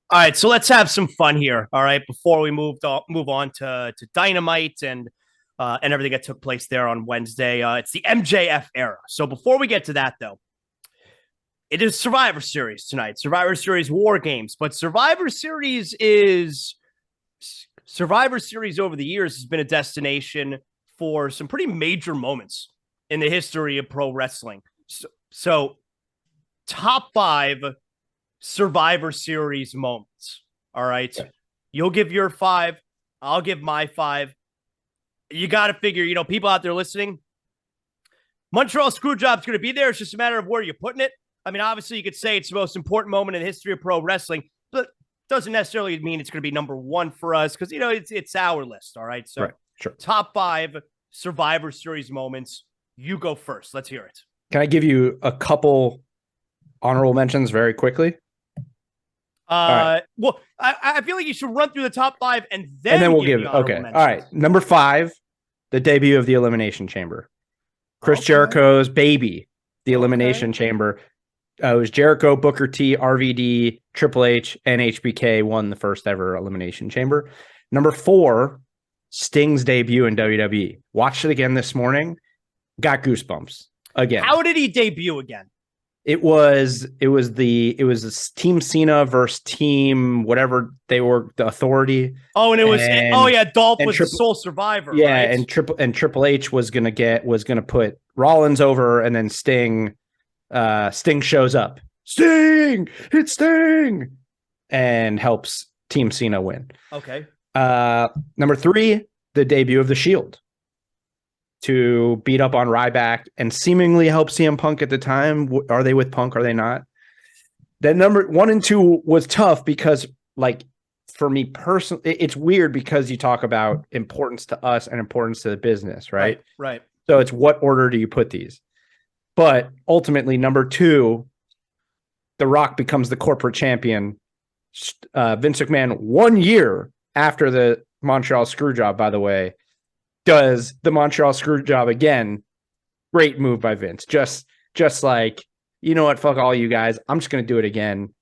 All right, so let's have some fun here. All right, before we move on to Dynamite and everything that took place there on Wednesday. It's the MJF era. So before we get to that, though, it is Survivor Series tonight. Survivor Series War Games, but Survivor Series over the years has been a destination for some pretty major moments in the history of pro wrestling. So top five Survivor Series moments. All right. You'll give your five. I'll give my five. You got to figure, people out there listening, Montreal Screwjob's going to be there. It's just a matter of where you're putting it. I mean, obviously, you could say it's the most important moment in the history of pro wrestling, but doesn't necessarily mean it's going to be number one for us because, it's our list. All right. So, right, sure. Top five Survivor Series moments. You go first. Let's hear it. Can I give you a couple honorable mentions very quickly? Right. Well, I feel like you should run through the top five and then we'll give okay. Mentions. All right. Number 5, the debut of the Elimination Chamber. Chris Jericho's baby, the Elimination Chamber. It was Jericho, Booker T, RVD, Triple H, and HBK won the first ever Elimination Chamber. Number 4, Sting's debut in WWE. Watched it again this morning. Got goosebumps again. How did he debut again? It was Team Cena versus Team whatever they were, the Authority. Oh, and it was Dolph was the sole survivor. Yeah, right? and Triple H was gonna put Rollins over, and then Sting shows up. It's Sting, and helps Team Cena win. Okay. Number 3, the debut of the Shield to beat up on Ryback and seemingly help CM Punk at the time. Are they with Punk? Are they not? That number 1 and 2 was tough because, like, for me personally, it's weird because you talk about importance to us and importance to the business, right? Right. So it's what order do you put these? But ultimately, number 2, The Rock becomes the corporate champion. Vince McMahon, 1 year after the Montreal Screwjob, by the way, does the Montreal Screwjob again. Great move by Vince. Just like, you know what? Fuck all you guys. I'm just going to do it again.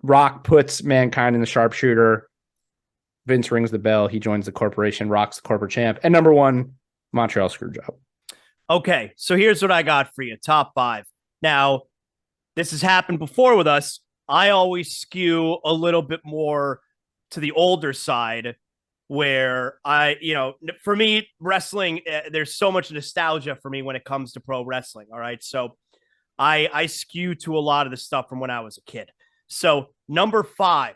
Rock puts Mankind in the sharpshooter. Vince rings the bell. He joins the corporation. Rock's the corporate champ. And number 1, Montreal Screwjob. Okay, so here's what I got for you. Top 5. Now, this has happened before with us. I always skew a little bit more to the older side, where for me, wrestling, there's so much nostalgia for me when it comes to pro wrestling. All right. So I skew to a lot of the stuff from when I was a kid. So number 5,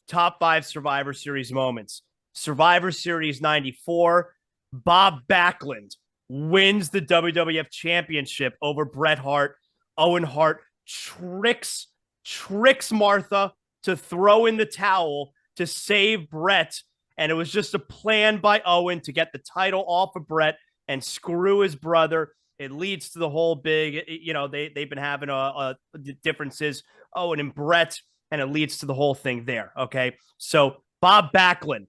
top 5 Survivor Series moments. Survivor Series 94, Bob Backlund wins the WWF Championship over Bret Hart. Owen Hart tricks Martha to throw in the towel to save Bret. And it was just a plan by Owen to get the title off of Bret and screw his brother. It leads to the whole big, they've been having differences, Owen and Bret, and it leads to the whole thing there. Okay. So Bob Backlund,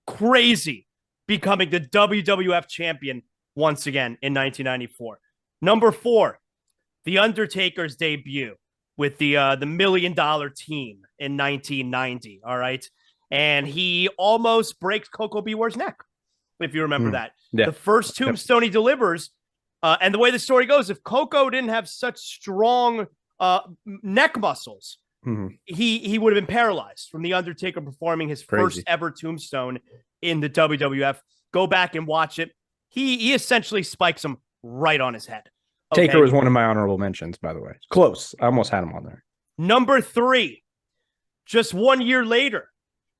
crazy, becoming the WWF champion once again in 1994. Number 4, The Undertaker's debut with the $1 Million Team in 1990. All right. And he almost breaks Coco Beware's neck, if you remember that. Yeah. The first tombstone he delivers, and the way the story goes, if Coco didn't have such strong neck muscles, he would have been paralyzed from The Undertaker performing his first ever tombstone in the WWF. Go back and watch it. He essentially spikes him right on his head. Okay? Taker was one of my honorable mentions, by the way. Close. I almost had him on there. Number 3, just 1 year later,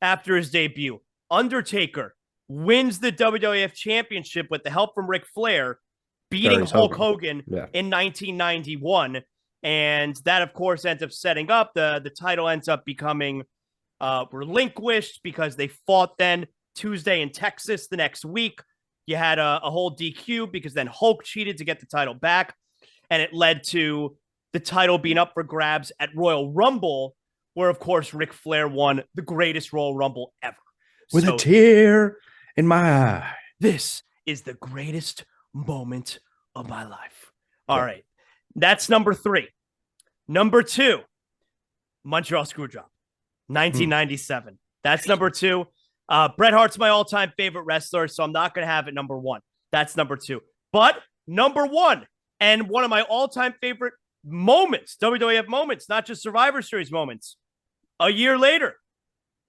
after his debut, Undertaker wins the WWF Championship with the help from Ric Flair, beating Hulk Hogan in 1991. And that, of course, ends up setting up the title ends up becoming relinquished because they fought then Tuesday in Texas the next week. You had a whole DQ because then Hulk cheated to get the title back. And it led to the title being up for grabs at Royal Rumble, where, of course, Ric Flair won the greatest Royal Rumble ever. With a tear in my eye. This is the greatest moment of my life. All right. That's number 3. Number 2, Montreal Screwjob, Hmm. 1997. That's number two. Bret Hart's my all-time favorite wrestler, so I'm not going to have it number one. That's number two. But number one, and one of my all-time favorite moments, WWF moments, not just Survivor Series moments. A year later,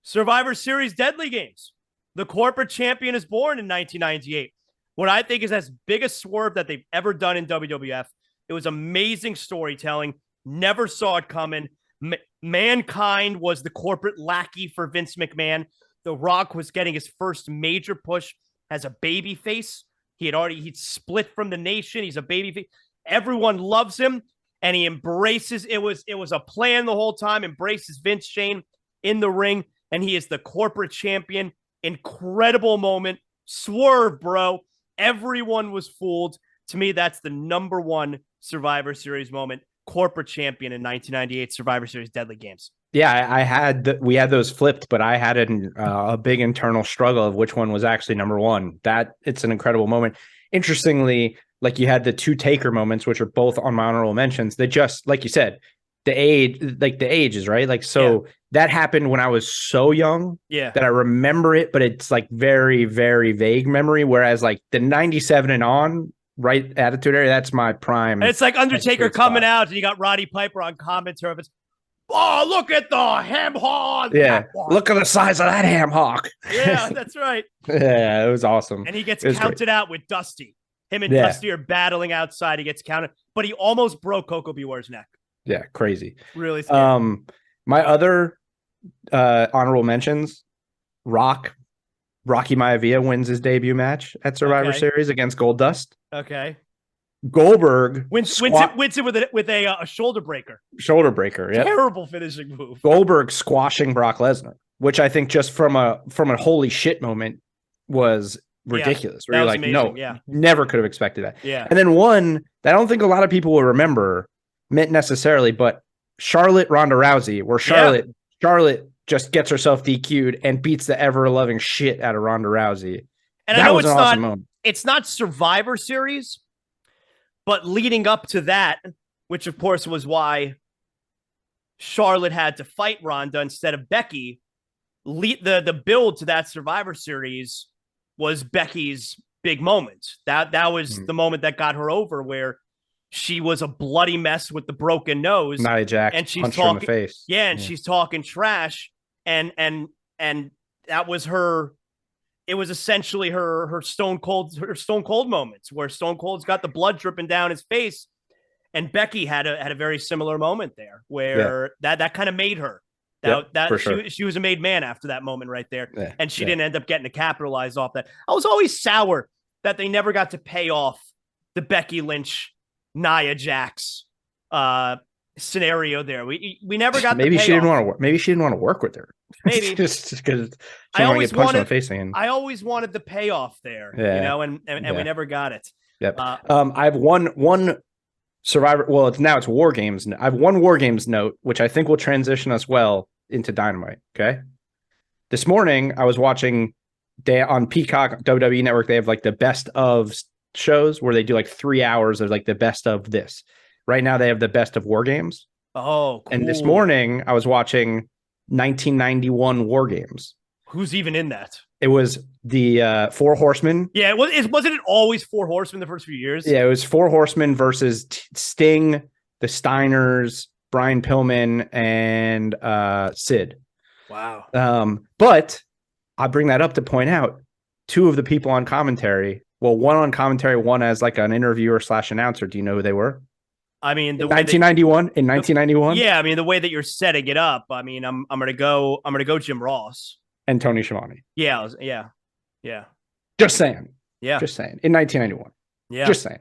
Survivor Series Deadly Games. The corporate champion is born in 1998. What I think is as big a swerve that they've ever done in WWF. It was amazing storytelling. Never saw it coming. Mankind was the corporate lackey for Vince McMahon. The Rock was getting his first major push as a baby face. He'd split from the nation. He's a baby face. Everyone loves him, and he embraces. It was a plan the whole time. Embraces Vince Shane in the ring, and he is the corporate champion. Incredible moment. Swerve, bro. Everyone was fooled. To me, that's the number one Survivor Series moment. Corporate champion in 1998 Survivor Series Deadly Games. Yeah, we had those flipped, but I had a big internal struggle of which one was actually number one. That it's an incredible moment. Interestingly, like you had the two Taker moments, which are both on my honorable mentions. They just, like you said, the ages, right? Like, so that happened when I was so young that I remember it, but it's like very, very vague memory. Whereas like the 97 and on, right, attitude area, that's my prime. And it's like Undertaker coming out, and you got Roddy Piper on commentary. It's, oh, look at the ham hock. Yeah, look at the size of that ham hock. Yeah, that's right. Yeah, it was awesome. And he gets counted out with Dusty. Him and Dusty are battling outside. He gets counted, but he almost broke Coco Beware's neck. Yeah, crazy. Really scary. My other honorable mentions, Rocky Maivia wins his debut match at Survivor Series against Goldust. Okay. Goldberg wins it with a shoulder breaker. Shoulder breaker, yeah. Terrible finishing move. Goldberg squashing Brock Lesnar, which I think just from a holy shit moment was ridiculous. Where you're like, amazing. No, never could have expected that. Yeah. And then one that I don't think a lot of people will remember necessarily, but Charlotte Ronda Rousey, where Charlotte just gets herself DQ'd and beats the ever-loving shit out of Ronda Rousey. And I know it's awesome moment. It's not Survivor Series, but leading up to that, which of course was why Charlotte had to fight Ronda instead of Becky, the build to that Survivor Series was Becky's big moment. That was the moment that got her over, where she was a bloody mess with the broken nose. Nia Jax and she's punched talking, her in the face. Yeah, and she's talking trash. And that was her. It was essentially her Stone Cold moments, where Stone Cold's got the blood dripping down his face, and Becky had a very similar moment there, where that kind of made her. She was a made man after that moment right there, and she didn't end up getting to capitalize off that. I was always sour that they never got to pay off the Becky Lynch, Nia Jax scenario there. We never got. Maybe she didn't want to work. Maybe she didn't want to work with her. Maybe just because I always wanted I always wanted the payoff there, and we never got it. Yep. I have one Survivor. Well, it's War Games. I have one War Games note, which I think will transition us well into Dynamite. Okay. This morning I was watching on Peacock WWE Network. They have like the best of shows where they do like 3 hours of like the best of this. Right now they have the best of War Games. Oh, cool. And this morning I was watching 1991 War Games. Who's even in that? It was the Four Horsemen. Yeah, wasn't it always Four Horsemen the first few years? Yeah, it was Four Horsemen versus Sting, the Steiners, Brian Pillman, and Sid. Wow. But I bring that up to point out two of the people on commentary. Well, one on commentary, one as like an interviewer / announcer. Do you know who they were? I mean, in 1991. Yeah, I mean, the way that you're setting it up. I mean, I'm gonna go Jim Ross and Tony Schiavone. Yeah. Just saying. Yeah. Just saying. In 1991. Yeah. Just saying.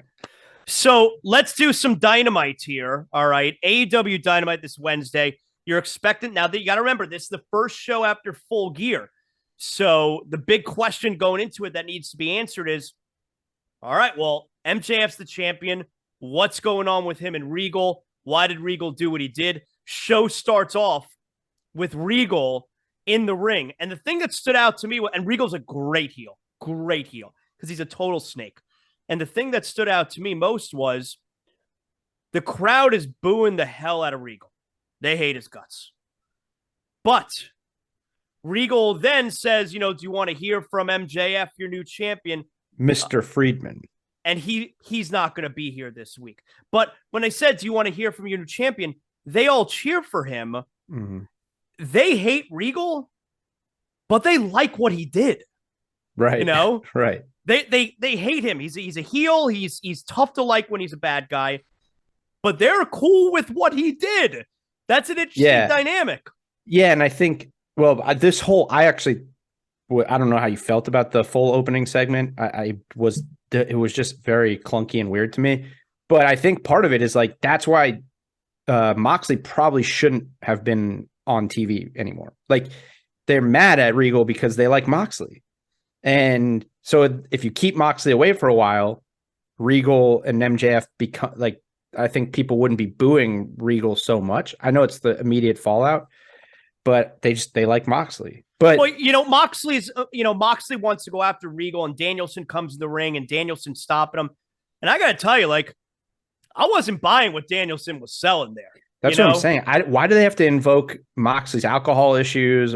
So let's do some Dynamite here. All right, AEW Dynamite this Wednesday. You're expectant now that you got to remember this is the first show after Full Gear. So the big question going into it that needs to be answered is, all right, well, MJF's the champion. What's going on with him and Regal? Why did Regal do what he did? Show starts off with Regal in the ring. And the thing that stood out to me, and Regal's a great heel, because he's a total snake. And the thing that stood out to me most was the crowd is booing the hell out of Regal. They hate his guts. But Regal then says, do you want to hear from MJF, your new champion? Mr. Friedman. And he's not going to be here this week. But when they said, do you want to hear from your new champion? They all cheer for him. Mm-hmm. They hate Regal, but they like what he did. Right. Right. They hate him. He's a heel. He's tough to like when he's a bad guy, but they're cool with what he did. That's an interesting dynamic. Yeah, and I think I don't know how you felt about the full opening segment. It was just very clunky and weird to me. But I think part of it is like that's why Moxley probably shouldn't have been on TV anymore. Like they're mad at Regal because they like Moxley. And so if you keep Moxley away for a while, Regal and MJF become like, I think people wouldn't be booing Regal so much. I know it's the immediate fallout, but they like Moxley. But Moxley wants to go after Regal, and Danielson comes in the ring, and Danielson stopping him. And I got to tell you, like, I wasn't buying what Danielson was selling there. That's what I'm saying. Why do they have to invoke Moxley's alcohol issues?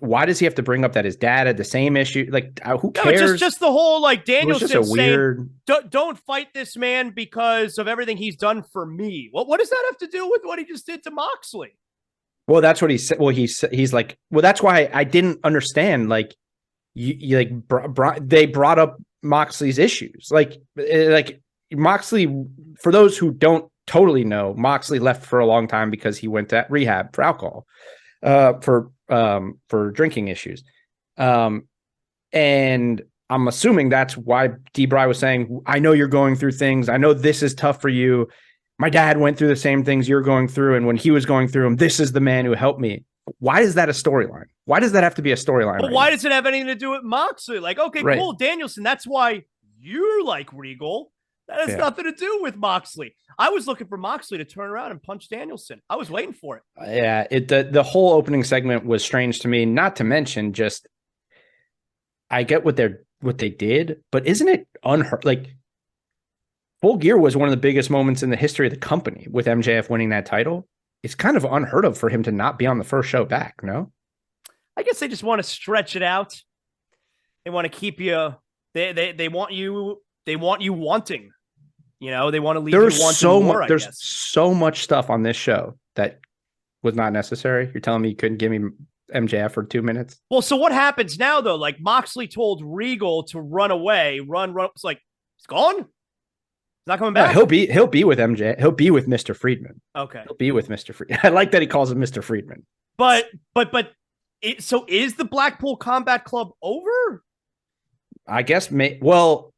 Why does he have to bring up that his dad had the same issue? Like, who cares? Just the whole like Danielson just saying, "Don't fight this man because of everything he's done for me." What does that have to do with what he just did to Moxley? Well, that's what he said. Well, he's like, well, that's why I didn't understand. Like, they brought up Moxley's issues. Like Moxley. For those who don't totally know, Moxley left for a long time because he went to rehab for alcohol, for drinking issues. And I'm assuming that's why D-Bry was saying, I know you're going through things. I know this is tough for you. My dad went through the same things you're going through. And when he was going through them, this is the man who helped me. Why is that a storyline? Why does that have to be a storyline? But why does it have anything to do with Moxley? Like, okay, cool, Danielson, that's why you like Regal. That has nothing to do with Moxley. I was looking for Moxley to turn around and punch Danielson. I was waiting for it. Yeah, the whole opening segment was strange to me. Not to mention, just I get what they did, but isn't it unheard? Like, Full Gear was one of the biggest moments in the history of the company with MJF winning that title. It's kind of unheard of for him to not be on the first show back. No, I guess they just want to stretch it out. They want to keep you. They want you. They want you wanting. They want to leave you wanting more. There's so much stuff on this show that was not necessary. You're telling me you couldn't give me MJF for 2 minutes? Well, so what happens now, though? Like, Moxley told Regal to run away, run. It's like, he's gone? He's not coming back? No, he'll be with MJ. He'll be with Mr. Friedman. Okay. He'll be with Mr. Friedman. I like that he calls him Mr. Friedman. But so is the Blackpool Combat Club over? I guess, well,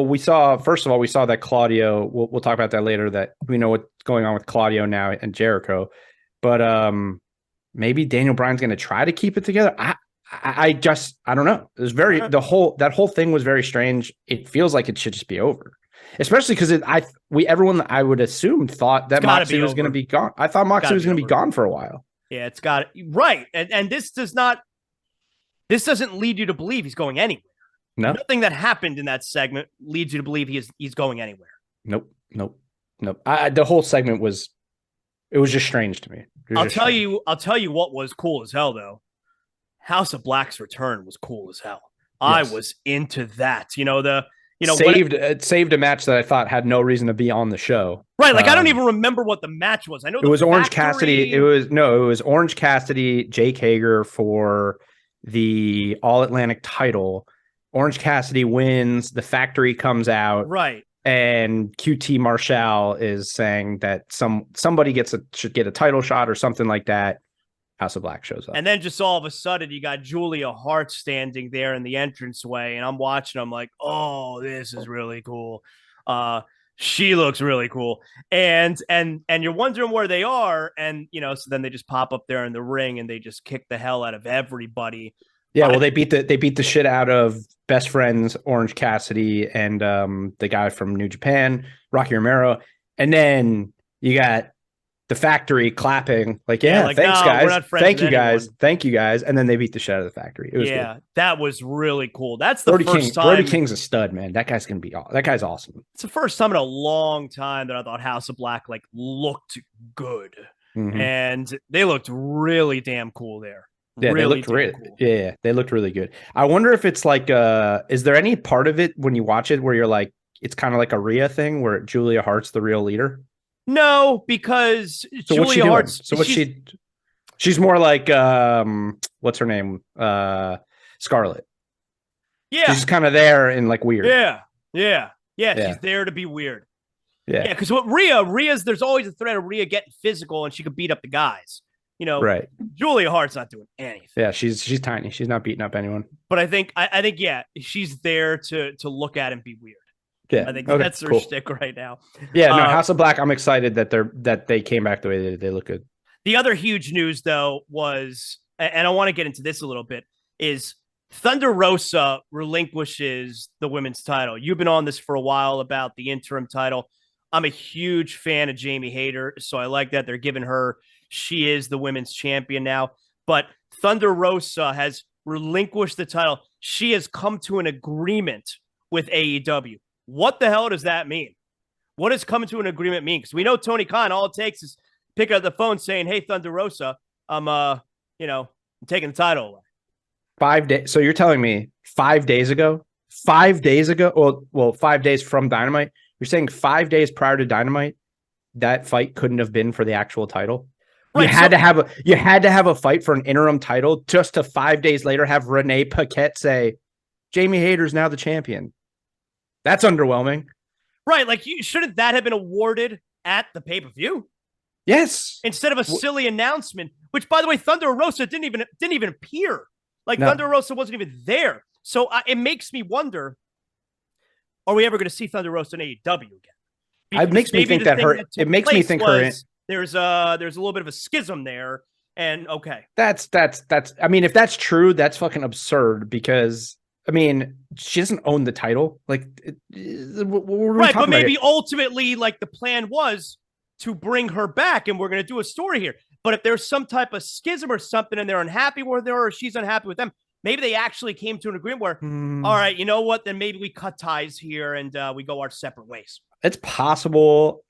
we saw that Claudio, we'll talk about that later, that we know what's going on with Claudio now and Jericho, but maybe Daniel Bryan's going to try to keep it together. I don't know. It was that whole thing was very strange. It feels like it should just be over, especially because everyone I would assume thought that Moxley was going to be gone. I thought Moxley was going to be gone for a while. Yeah, it's got it right. And this doesn't lead you to believe he's going anywhere. No. Nothing that happened in that segment leads you to believe he's going anywhere. Nope. The whole segment was just strange to me. I'll tell you what was cool as hell, though. House of Black's return was cool as hell. Yes. I was into that. Saved a match that I thought had no reason to be on the show. Right, like I don't even remember what the match was. I know it was Orange Cassidy. It was Orange Cassidy, Jake Hager for the All Atlantic title. Orange Cassidy wins. The Factory comes out, right? And QT Marshall is saying that somebody should get a title shot or something like that. House of Black shows up, and then just all of a sudden you got Julia Hart standing there in the entranceway, and I'm watching. I'm like, oh, this is really cool. She looks really cool, and you're wondering where they are, and so then they just pop up there in the ring and they just kick the hell out of everybody. Yeah, well, they beat the shit out of Best Friends, Orange Cassidy, and the guy from New Japan, Rocky Romero, and then you got the Factory clapping, like, thanks, guys, thank you guys, and then they beat the shit out of the Factory. It was good. That was really cool. That's the first time. Brody King's a stud, man. That guy's awesome. It's the first time in a long time that I thought House of Black looked good. and they looked really damn cool there. Yeah, they Really looked damn cool. yeah, they looked really good. I wonder if it's like is there any part of it when you watch it where you're like it's kind of like a Rhea thing where Julia Hart's the real leader? No, because So what's she Julia doing? Hart's So what's she's more like what's her name? Scarlet. yeah, She's just kind of there and like weird. yeah. Yeah. She's there to be weird. Yeah. Yeah, because what Rhea's there's always a threat of Rhea getting physical and she could beat up the guys. You know, Right. Julia Hart's not doing anything. Yeah, she's tiny. She's not beating up anyone. But I think yeah, she's there to look at and be weird. Yeah, I think okay, that's her cool. shtick right now. Yeah, no, House of Black. I'm excited that they came back the way they look good. The other huge news though was, and I want to get into this a little bit, is Thunder Rosa relinquishes the women's title. You've been on this for a while about the interim title. I'm a huge fan of Jamie Hayter, so I like that they're giving her. She is the women's champion now. But Thunder Rosa has relinquished the title. She has come to an agreement with AEW. What the hell does that mean? What does coming to an agreement mean? Because we know Tony Khan, all it takes is pick up the phone saying, "Hey, Thunder Rosa, I'm taking the title away." 5 days. So you're telling me 5 days ago? 5 days ago? Well, 5 days from Dynamite. You're saying 5 days prior to Dynamite, that fight couldn't have been for the actual title. Right, you had to have a fight for an interim title just to 5 days later have Renee Paquette say, "Jamie Hayter's now the champion." That's underwhelming. Right, like shouldn't that have been awarded at the pay-per-view? Yes. Instead of a silly announcement, which by the way, Thunder Rosa didn't even appear. Like Thunder Rosa wasn't even there. So it makes me wonder, are we ever going to see Thunder Rosa in AEW again? It makes me think that it makes me think there's a little bit of a schism there. And okay. That's I mean, if that's true, that's fucking absurd because I mean, she doesn't own the title. Like, right, but maybe ultimately, like the plan was to bring her back, and we're going to do a story here. But if there's some type of schism or something, and they're unhappy with her, or she's unhappy with them, maybe they actually came to an agreement where, all right, you know what? Then maybe we cut ties here and we go our separate ways. It's possible.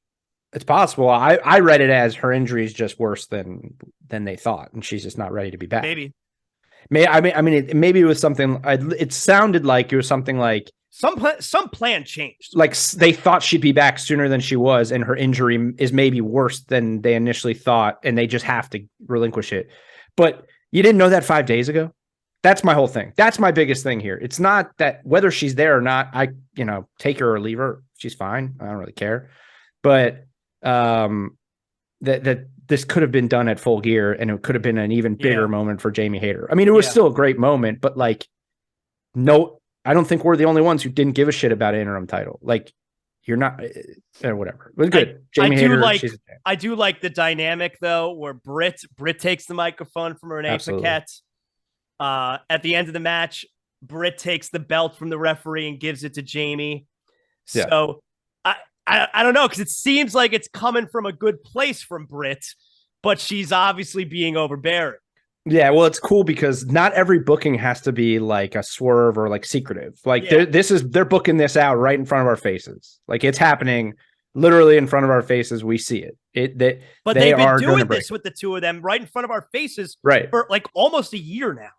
It's possible. I read it as her injury is just worse than they thought, and she's just not ready to be back. Maybe. Maybe it was something. It sounded like it was something like some plan changed. Like they thought she'd be back sooner than she was, and her injury is maybe worse than they initially thought, and they just have to relinquish it. But you didn't know that 5 days ago. That's my whole thing. That's my biggest thing here. It's not that whether she's there or not. I take her or leave her. She's fine. I don't really care. But that this could have been done at Full Gear, and it could have been an even bigger moment for Jamie Hayter. I mean, it was still a great moment, but like, no, I don't think we're the only ones who didn't give a shit about an interim title. Like, you're not, whatever. It was good. Jamie Hayter. I do like the dynamic though, where Britt takes the microphone from Renee Paquette. At the end of the match, Britt takes the belt from the referee and gives it to Jamie. So I don't know, because it seems like it's coming from a good place from Britt, but she's obviously being overbearing. Yeah, well, it's cool because not every booking has to be like a swerve or like secretive. Like they're booking this out right in front of our faces. Like it's happening literally in front of our faces. We see it. But they've been doing this with the two of them right in front of our faces for like almost a year now.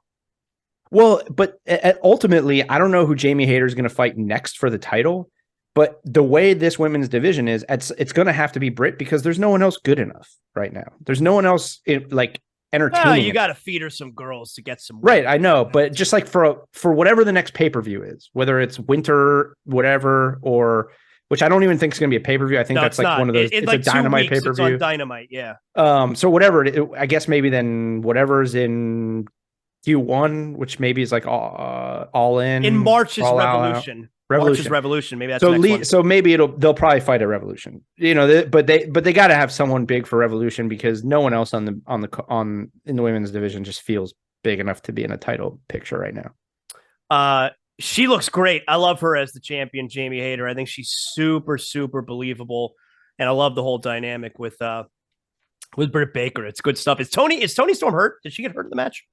Well, but ultimately, I don't know who Jamie Hayter is going to fight next for the title. But the way this women's division is, it's going to have to be Britt because there's no one else good enough right now. There's no one else entertaining. Oh, you got to feed her some girls to get some. Right, I know, but just like for whatever the next pay-per-view is, whether it's winter, whatever, or which I don't even think is going to be a pay-per-view. I think that's like one of those. It's like a Dynamite pay-per-view. It's on Dynamite, yeah. So whatever. I guess maybe then whatever's in Q1, which maybe is like all in March is Revolution. Revolution. Maybe that's next one. So maybe they'll probably fight at Revolution. But they got to have someone big for Revolution because no one else in the women's division just feels big enough to be in a title picture right now. She looks great. I love her as the champion, Jamie Hayter. I think she's super, super believable, and I love the whole dynamic with Britt Baker. It's good stuff. Is Tony Storm hurt? Did she get hurt in the match?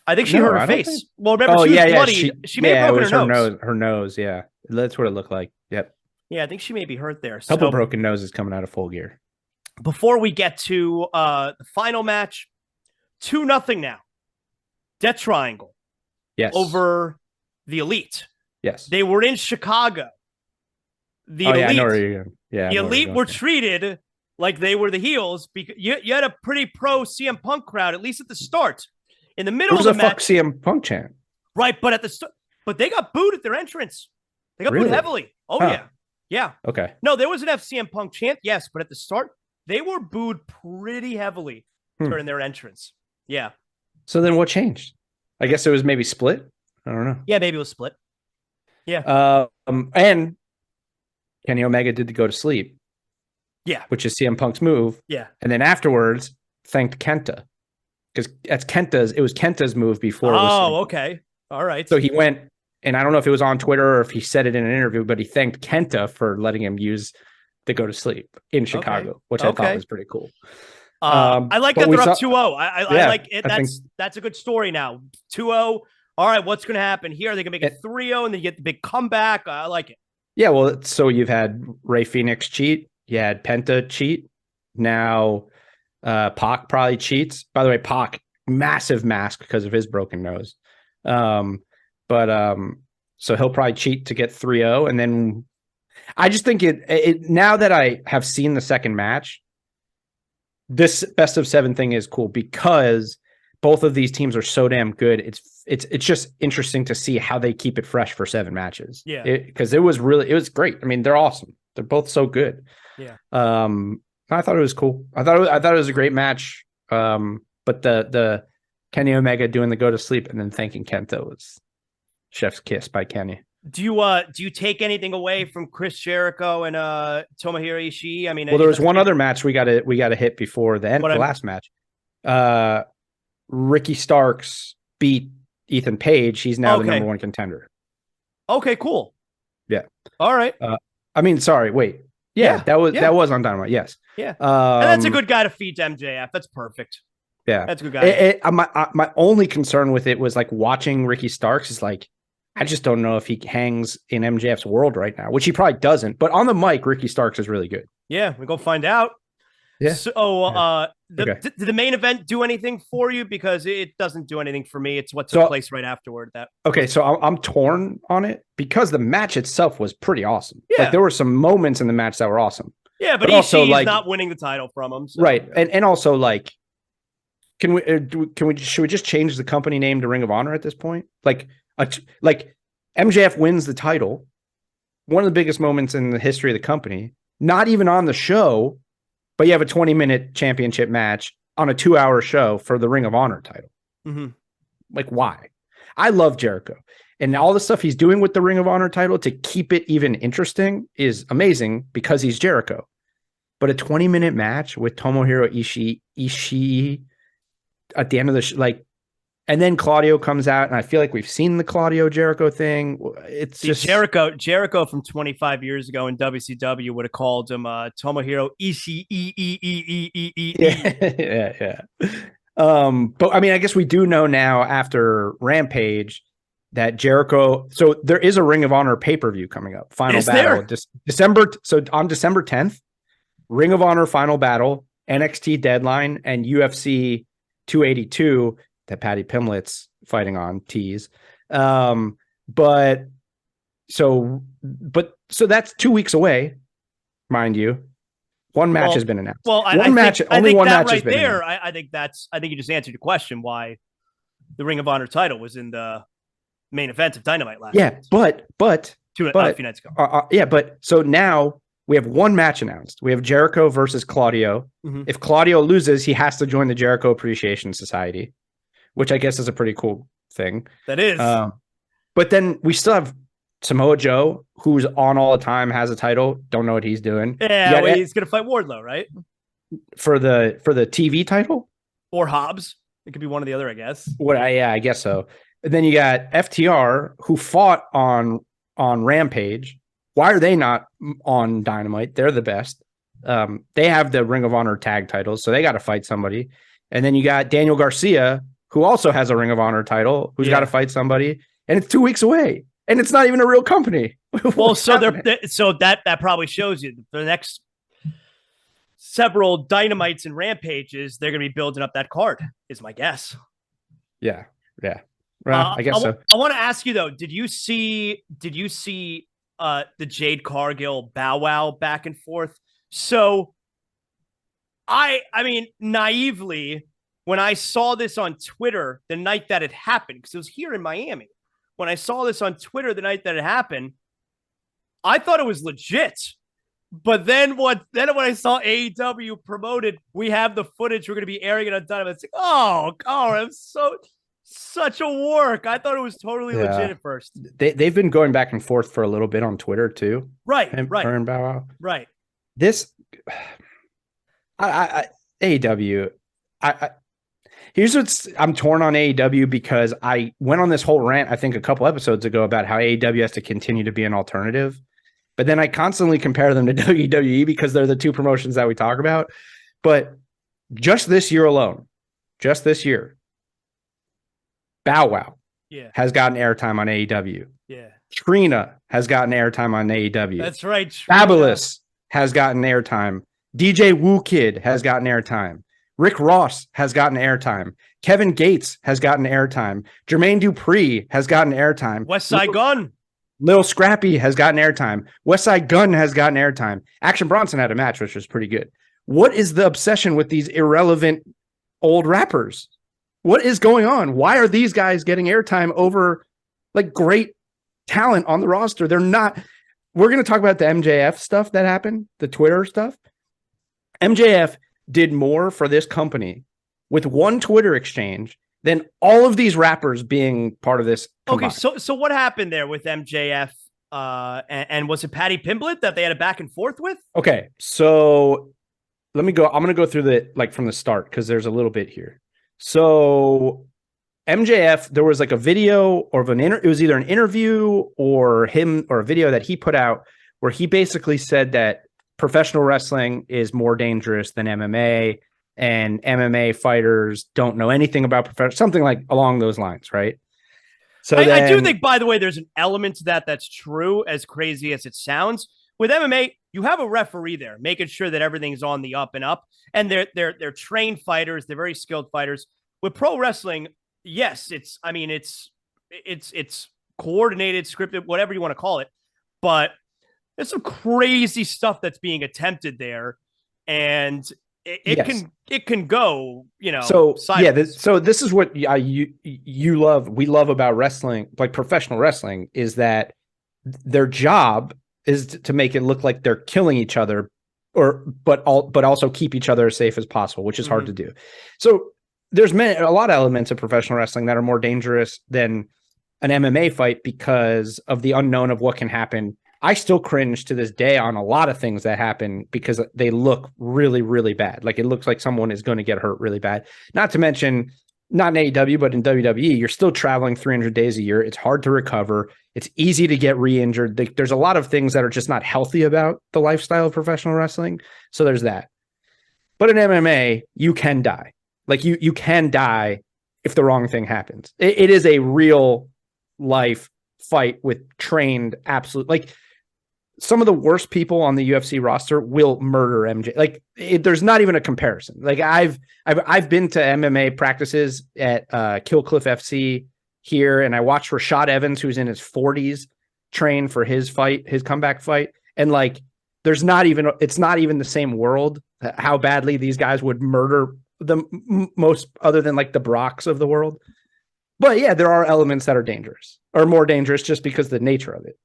I think she hurt her face. Well, remember, she was bloody. She may have broken her nose. Her nose, yeah. That's what it looked like. Yep. Yeah, I think she may be hurt there. Couple So broken noses coming out of Full Gear. before we get to the final match, 2-0 now. Death Triangle Yes. over the Elite. Yes. They were in Chicago. The yeah, Elite, I know where you're going. Yeah, the Elite were treated like they were the heels because you had a pretty pro CM Punk crowd, at least at the start. In the middle of the match, fuck CM Punk chant. Right, but at the start, but they got booed at their entrance. They got booed heavily. Oh, yeah. Yeah. Okay. No, there was an FCM Punk chant, yes, but at the start, they were booed pretty heavily during their entrance. Yeah. So then what changed? I guess it was maybe split. I don't know. Yeah, maybe it was split. Yeah. And Kenny Omega did go to sleep. Yeah. Which is CM Punk's move. Yeah. And then afterwards thanked Kenta. Because it was Kenta's move before. Oh, okay. All right. So he went, and I don't know if it was on Twitter or if he said it in an interview, but he thanked Kenta for letting him use the go to sleep in Chicago, which I thought was pretty cool. I like that they're up 2-0. I like it. That's a good story now. 2-0. All right, what's going to happen here? They can make it 3-0 and then you get the big comeback. I like it. Yeah, well, so you've had Rey Fenix cheat. You had Penta cheat. Now Pac probably cheats. By the way, Pac, massive mask because of his broken nose. So he'll probably cheat to get 3-0. And then I just think it now that I have seen the second match, this best of 7 thing is cool because both of these teams are so damn good. It's just interesting to see how they keep it fresh for 7 matches. Yeah. Because it was great. I mean, they're awesome. They're both so good. Yeah. I thought it was cool. I thought it was a great match. But the Kenny Omega doing the go to sleep and then thanking Kenta was chef's kiss by Kenny. Do you take anything away from Chris Jericho and Tomohiro Ishii? I mean, well, there was one other match we got to hit before the end of the last match. Ricky Starks beat Ethan Page. He's now the number 1 contender. Okay, cool. Yeah. All right. I mean, sorry, wait. Yeah, that was on Dynamite. Yes. Yeah. And that's a good guy to feed to MJF. That's perfect. Yeah. That's a good guy. My only concern with it was like watching Ricky Starks is like, I just don't know if he hangs in MJF's world right now, which he probably doesn't. But on the mic, Ricky Starks is really good. Yeah, we go find out. Yeah. So, did the main event do anything for you? Because it doesn't do anything for me. It's what took place right afterward. So I'm torn on it because the match itself was pretty awesome. Yeah. Like there were some moments in the match that were awesome. Yeah, but also Ishii's not winning the title from him. So, right, and also like, should we just change the company name to Ring of Honor at this point? Like MJF wins the title, one of the biggest moments in the history of the company. Not even on the show, but you have a 20-minute championship match on a 2-hour show for the Ring of Honor title. Mm-hmm. Like, why? I love Jericho. And all the stuff he's doing with the Ring of Honor title to keep it even interesting is amazing because he's Jericho. But a 20-minute match with Tomohiro Ishii at the end of the and then Claudio comes out, and I feel like we've seen the Claudio Jericho thing. It's just Jericho from 25 years ago in WCW would have called him Tomohiro Ishii. Yeah. But I mean, I guess we do know now after Rampage that Jericho. So there is a Ring of Honor pay-per-view coming up. Final Battle, December. So on December 10th, Ring of Honor Final Battle, NXT Deadline, and UFC 282. That Patty Pimlet's fighting on tease. So that's 2 weeks away, mind you. One match has been announced. Well, only one match has been there. I think you just answered your question why the Ring of Honor title was in the main event of Dynamite last night. But a few nights ago. But so now we have one match announced. We have Jericho versus Claudio. Mm-hmm. If Claudio loses, he has to join the Jericho Appreciation Society, which I guess is a pretty cool thing. That is. But then we still have Samoa Joe, who's on all the time, has a title. Don't know what he's doing. Yeah, he's going to fight Wardlow, right? For the TV title? Or Hobbs. It could be one or the other, I guess. I guess so. And then you got FTR, who fought on Rampage. Why are they not on Dynamite? They're the best. They have the Ring of Honor tag titles, so they got to fight somebody. And then you got Daniel Garcia, who also has a Ring of Honor title, who's got to fight somebody. And it's 2 weeks away. and it's not even a real company. Well, so that probably shows you the next several Dynamites and Rampages, they're going to be building up that card, is my guess. Yeah. Well, I guess so. I want to ask you though, did you see the Jade Cargill Bow Wow back and forth? So I mean, naively, when I saw this on Twitter the night that it happened, because it was here in Miami, when I saw this on Twitter the night that it happened, I thought it was legit. But then when I saw AEW promoted, we have the footage, we're going to be airing it on Dynamite. It's like, oh, I'm such a work. I thought it was totally legit at first. They've been going back and forth for a little bit on Twitter too. Right. Her and Bow Wow. Right. This AEW, here's what's, I'm torn on AEW because I went on this whole rant, I think a couple episodes ago, about how AEW has to continue to be an alternative. But then I constantly compare them to WWE because they're the two promotions that we talk about. But just this year alone, Bow Wow has gotten airtime on AEW. Yeah. Trina has gotten airtime on AEW. That's right. Fabulous has gotten airtime. DJ Woo Kid has gotten airtime. Rick Ross has gotten airtime. Kevin Gates has gotten airtime. Jermaine Dupri has gotten airtime. Westside Gunn. Lil Scrappy has gotten airtime. Westside Gunn has gotten airtime. Action Bronson had a match, which was pretty good. What is the obsession with these irrelevant old rappers? What is going on? Why are these guys getting airtime over like great talent on the roster? They're not. We're going to talk about the MJF stuff that happened, the Twitter stuff. MJF did more for this company with one Twitter exchange than all of these rappers being part of this combined. Okay, so what happened there with MJF? And was it Patty Pimblett that they had a back and forth with? Okay, so let me go. I'm going to go through from the start because there's a little bit here. So MJF, there was like a video or it was either an interview or a video that he put out where he basically said that professional wrestling is more dangerous than MMA. And MMA fighters don't know anything about professional, something like along those lines, right? So I do think, by the way, there's an element to that that's true, as crazy as it sounds. With MMA, you have a referee there, making sure that everything's on the up and up, and they're trained fighters, they're very skilled fighters. With pro wrestling, yes, it's coordinated, scripted, whatever you want to call it, but there's some crazy stuff that's being attempted there, and it can go, So sideways. so this is what we love about wrestling, like professional wrestling, is that their job is to make it look like they're killing each other, but also keep each other as safe as possible, which is hard to do. So there's a lot of elements of professional wrestling that are more dangerous than an MMA fight because of the unknown of what can happen. I still cringe to this day on a lot of things that happen because they look really, really bad. Like it looks like someone is going to get hurt really bad. Not to mention, not in AEW, but in WWE, you're still traveling 300 days a year. It's hard to recover. It's easy to get re-injured. There's a lot of things that are just not healthy about the lifestyle of professional wrestling. So there's that. But in MMA, you can die. Like you can die if the wrong thing happens. It is a real life fight with trained absolute, like some of the worst people on the UFC roster will murder MJ. Like there's not even a comparison. Like I've been to MMA practices at Kill Cliff FC here, and I watched Rashad Evans, who's in his 40s, train for his comeback fight. And like, it's not even the same world how badly these guys would murder the most, other than like the Brocks of the world. But yeah, there are elements that are dangerous or more dangerous just because of the nature of it.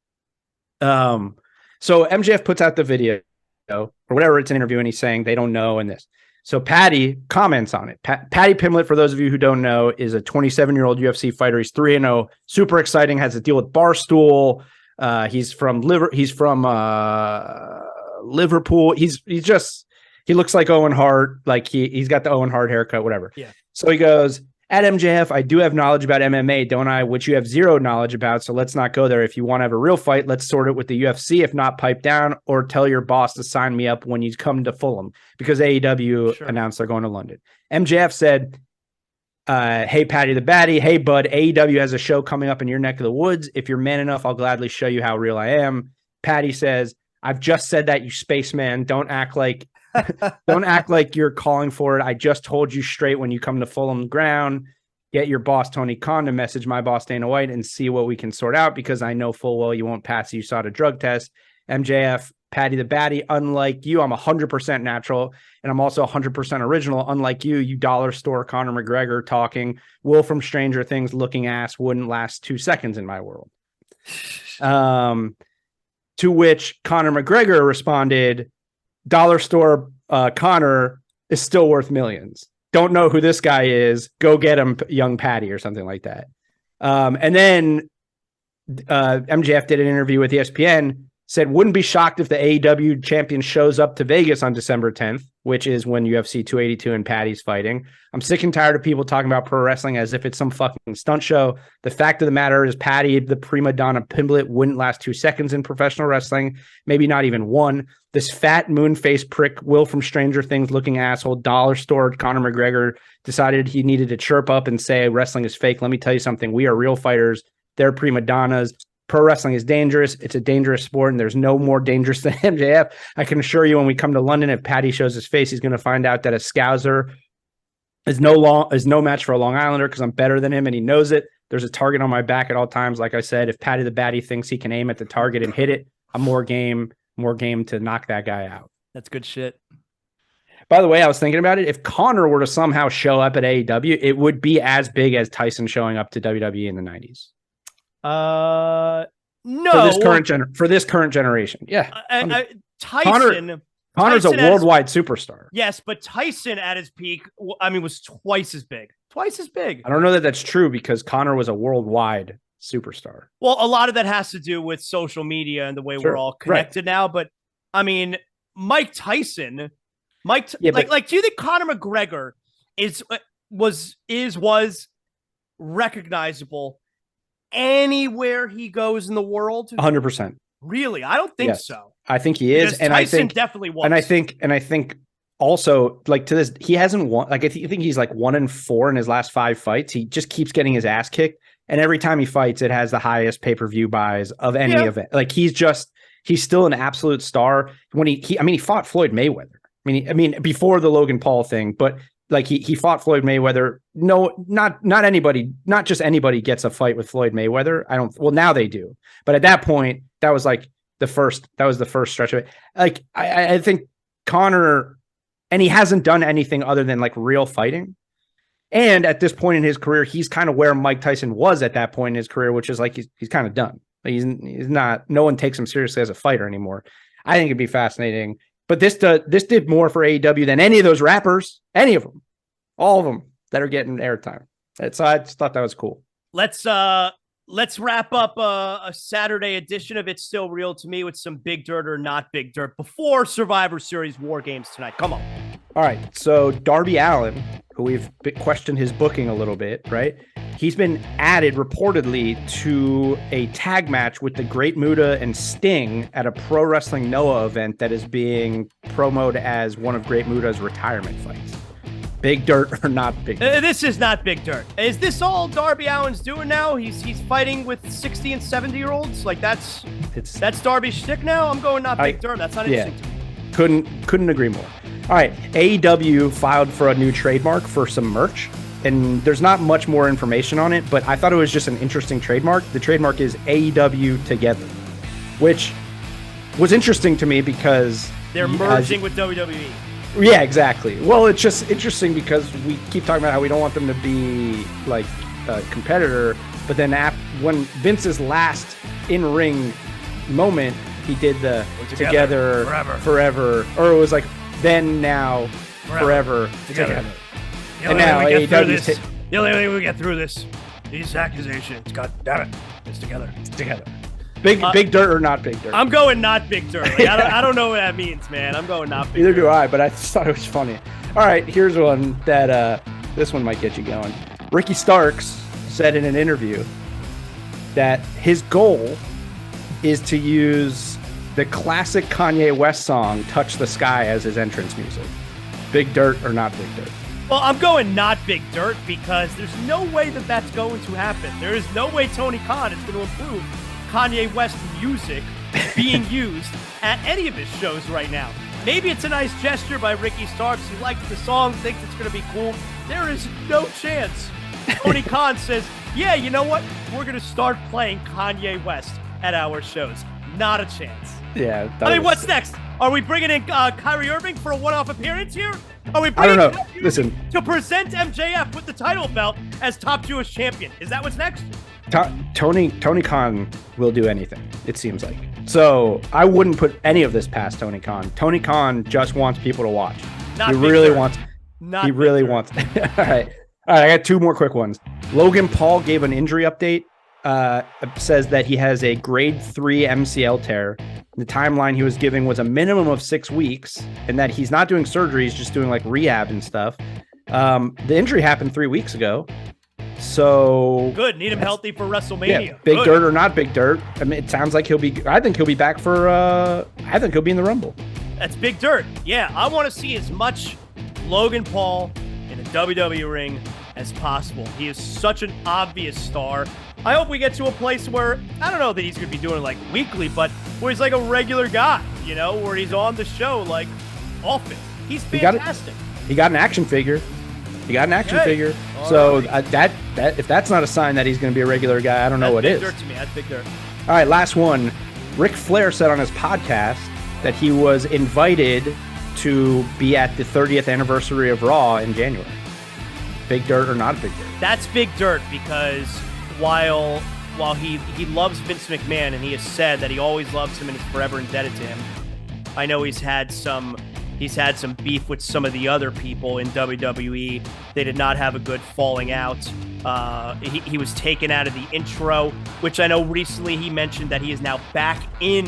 So MJF puts out the video or whatever, it's an interview, and he's saying they don't know and this. So Patty comments on it. Patty Pimblett, for those of you who don't know, is a 27-year-old UFC fighter. He's 3-0, super exciting, has a deal with Barstool. He's from Liverpool. He looks like Owen Hart. Like he's got the Owen Hart haircut, whatever. Yeah. So he goes, at MJF, I do have knowledge about MMA, don't I? Which you have zero knowledge about. So let's not go there. If you want to have a real fight, let's sort it with the UFC. If not, pipe down or tell your boss to sign me up when you come to Fulham, because AEW announced they're going to London. MJF said, Hey, Patty the Batty. Hey, bud. AEW has a show coming up in your neck of the woods. If you're man enough, I'll gladly show you how real I am. Patty says, I've just said that, you spaceman. Don't act like you're calling for it. I just told you straight when you come to Fulham ground. Get your boss, Tony Khan, to message my boss, Dana White, and see what we can sort out, because I know full well you won't pass. You saw the drug test. MJF, Patty the Batty, unlike you, I'm 100% natural, and I'm also 100% original. Unlike you dollar store Conor McGregor talking, Will from Stranger Things looking ass wouldn't last 2 seconds in my world. To which Conor McGregor responded, dollar store Conor is still worth millions. Don't know who this guy is. Go get him, young Patty, or something like that. And then MJF did an interview with ESPN, said, wouldn't be shocked if the AEW champion shows up to Vegas on December 10th, which is when UFC 282 and Patty's fighting. I'm sick and tired of people talking about pro wrestling as if it's some fucking stunt show. The fact of the matter is Patty, the prima donna Pimblett, wouldn't last 2 seconds in professional wrestling, maybe not even one. This fat moon-faced prick, Will from Stranger Things looking asshole, dollar store Conor McGregor decided he needed to chirp up and say wrestling is fake. Let me tell you something. We are real fighters. They're prima donnas. Pro wrestling is dangerous. It's a dangerous sport, and there's no more dangerous than MJF. I can assure you, when we come to London, if Patty shows his face, he's going to find out that a Scouser is no match for a Long Islander, because I'm better than him, and he knows it. There's a target on my back at all times. Like I said, if Patty the Batty thinks he can aim at the target and hit it, I'm more game to knock that guy out. That's good shit. By the way, I was thinking about it. If Conor were to somehow show up at AEW, it would be as big as Tyson showing up to WWE in the 90s. No, for this current generation. Yeah. Tyson. Connor's a worldwide superstar. Yes, but Tyson at his peak, was twice as big. Twice as big. I don't know that that's true, because Conor was a worldwide superstar. Well, a lot of that has to do with social media and the way we're all connected now. But Mike Tyson, do you think Conor McGregor was recognizable anywhere he goes in the world? 100%. Really? I don't think so. I think he is. Because and Tyson I think definitely was. And I think also, like, to this, he hasn't won. Like, I think he's like 1-4 in his last 5 fights. He just keeps getting his ass kicked. And every time he fights, it has the highest pay-per-view buys of any event. Like, he's still an absolute star. When he fought Floyd Mayweather. I mean, before the Logan Paul thing, but like he fought Floyd Mayweather. No, not anybody, not just anybody gets a fight with Floyd Mayweather. Now they do. But at that point, that was the first stretch of it. Like, I think Conor, and he hasn't done anything other than like real fighting. And at this point in his career, he's kind of where Mike Tyson was at that point in his career, which is like, he's kind of done. Like, he's not, no one takes him seriously as a fighter anymore. I think it'd be fascinating. But this did more for AEW than any of those rappers, any of them, all of them that are getting airtime. So I just thought that was cool. Let's wrap up a Saturday edition of It's Still Real to Me with some big dirt or not big dirt before Survivor Series War Games tonight. Come on. All right. So Darby Allin, who we've questioned his booking a little bit, right? He's been added reportedly to a tag match with the Great Muta and Sting at a Pro Wrestling Noah event that is being promoted as one of Great Muta's retirement fights. Big dirt or not big dirt? This is not big dirt. Is this all Darby Allin's doing now? He's fighting with 60 and 70-year-olds? Like, that's Darby's shtick now? I'm going not big dirt. That's not interesting to me. Couldn't agree more. All right. AEW filed for a new trademark for some merch, and there's not much more information on it, but I thought it was just an interesting trademark. The trademark is AEW Together, which was interesting to me because they're merging with WWE. Yeah, exactly. Well, it's just interesting because we keep talking about how we don't want them to be like a competitor, but then when Vince's last in-ring moment, he did the together forever, or it was like then, now, forever together. And now AEW's the only way we get through this, these accusations, God damn it, it's together. It's together. Big dirt or not big dirt? I'm going not big dirt. Like, I don't know what that means, man. I'm going not big dirt. Neither do I, but I just thought it was funny. All right, here's one that this one might get you going. Ricky Starks said in an interview that his goal is to use the classic Kanye West song "Touch the Sky" as his entrance music. Big dirt or not big dirt? Well, I'm going not Big Dirt because there's no way that that's going to happen. There is no way Tony Khan is going to improve Kanye West music being used at any of his shows right now. Maybe it's a nice gesture by Ricky Starks. He likes the song, thinks it's going to be cool. There is no chance Tony Khan says, yeah, you know what? We're going to start playing Kanye West at our shows. Not a chance. Yeah. What's next? Are we bringing in Kyrie Irving for a one-off appearance here? Are we I bringing don't know. Listen, to present MJF with the title belt as top Jewish champion? Is that what's next? Tony Khan will do anything, it seems like. So I wouldn't put any of this past Tony Khan. Tony Khan just wants people to watch. He really wants. All right. I got two more quick ones. Logan Paul gave an injury update. Says that he has a grade 3 MCL tear. The timeline he was giving was a minimum of 6 weeks, and that he's not doing surgery, he's just doing like rehab and stuff. The injury happened 3 weeks ago. So good. Need him healthy for WrestleMania. Yeah, big dirt or not big dirt. I mean, it sounds like I think he'll be back for I think he'll be in the Rumble. That's big dirt. Yeah, I want to see as much Logan Paul in a WWE ring as possible. He is such an obvious star. I hope we get to a place where, I don't know that he's going to be doing it like weekly, but where he's like a regular guy, you know, where he's on the show like often. He's fantastic. He got an action figure. So that if that's not a sign that he's going to be a regular guy, I don't know what is. That's big dirt to me. That's big dirt. All right, last one. Ric Flair said on his podcast that he was invited to be at the 30th anniversary of Raw in January. Big dirt or not big dirt? That's big dirt because while he loves Vince McMahon and he has said that he always loves him and is forever indebted to him, I know he's had some beef with some of the other people in WWE. They did not have a good falling out. He was taken out of the intro, which I know recently he mentioned that he is now back in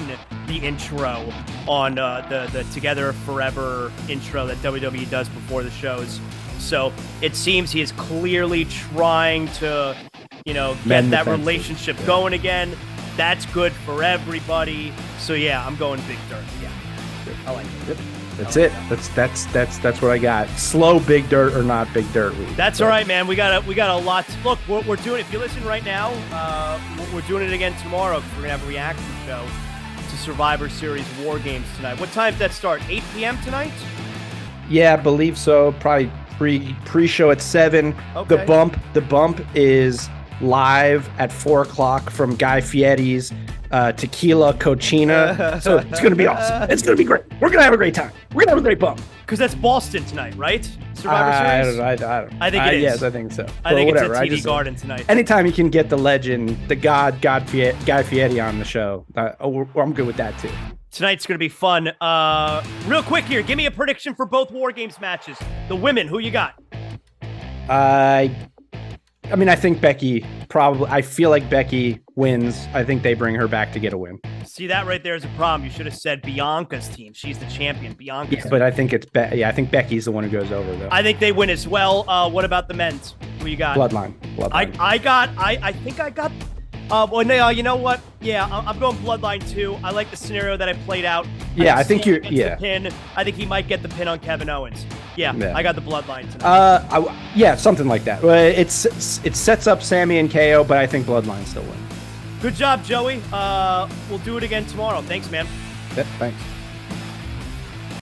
the intro on the Together Forever intro that WWE does before the shows. So it seems he is clearly trying to, get that relationship going again. That's good for everybody. So yeah, I'm going big dirt. Yeah, I like it. That's it. That's what I got. Slow big dirt or not big dirt. That's all right, man. We got a lot. Look, we're doing. If you listen right now, we're doing it again tomorrow. We're gonna have a reaction show to Survivor Series War Games tonight. What time does that start? 8 p.m. tonight? Yeah, I believe so. Probably pre-show at 7. Okay. The bump is live at 4 o'clock from Guy Fieri's Tequila Cochina. So it's going to be awesome. It's going to be great. We're going to have a great time. We're going to have a great bump. Because that's Boston tonight, right? Survivor Series? I don't. I think it is. Yes, I think so. I think it's at TD Garden tonight. Anytime you can get the legend, the Guy Fieri on the show, I'm good with that too. Tonight's going to be fun. Real quick here, give me a prediction for both War Games matches. The women, who you got? I mean, I think Becky I feel like Becky wins. I think they bring her back to get a win. See, that right there is a problem. You should have said Bianca's team. She's the champion. Bianca's team. But I think I think Becky's the one who goes over, though. I think they win as well. What about the men's? Who you got? Bloodline. I think I got... you know what? Yeah, I'm going Bloodline too. I like the scenario that I played out. I think you're... The pin. I think he might get the pin on Kevin Owens. Yeah. I got the Bloodline tonight. Something like that. It sets up Sammy and KO, but I think Bloodline still win. Good job, Joey. We'll do it again tomorrow. Thanks, man. Yep, thanks.